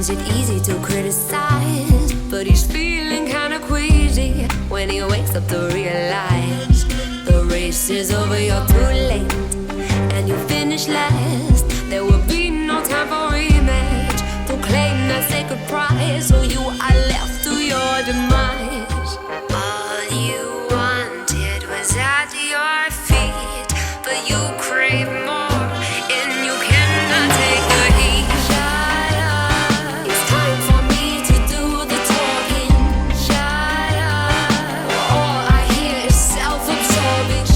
finds it easy to criticize, but he's feeling kinda queasy when he wakes up to realize the race is over, you're too late, and you finish last. There will be no time for rematch to claim that sacred prize, so you are left to your demise. All you wanted was at your feet, but you crave more, and you cannot take the heat. Shut up, it's time for me to do the talking. Shut up, all I hear is self-absorbing.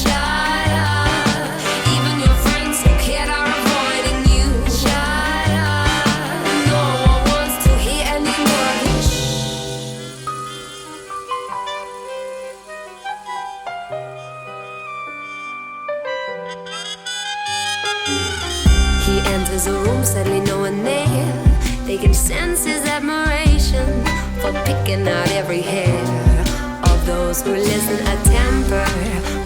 Shut up, even your friends who cared are avoiding you. Shut up, no one wants to hear any more of this. He enters the room, sadly no one there. They can sense his admiration for picking out every hair of those who listen. A temper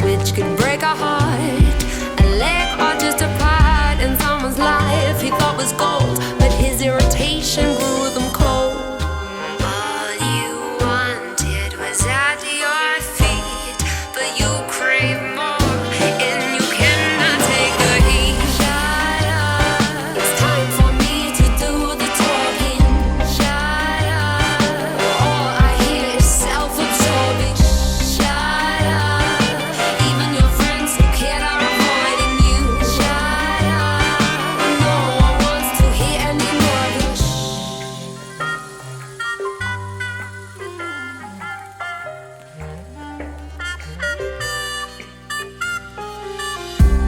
which can break a heart, a leg or just a part in someone's life he thought was gold, but his irritation grew them cold. All you wanted was at your feet, but you crave more, and you cannot take the heat. Shut up, it's time for me to do the talking. Shut up, all I hear is self-absorbing. Shut up, even your friends who cared are avoiding you. Shut up, no one wants to hear any more of this.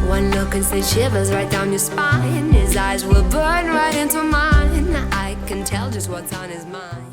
One look and send shivers right down your spine. His eyes will burn right into mine. I can tell just what's on his mind.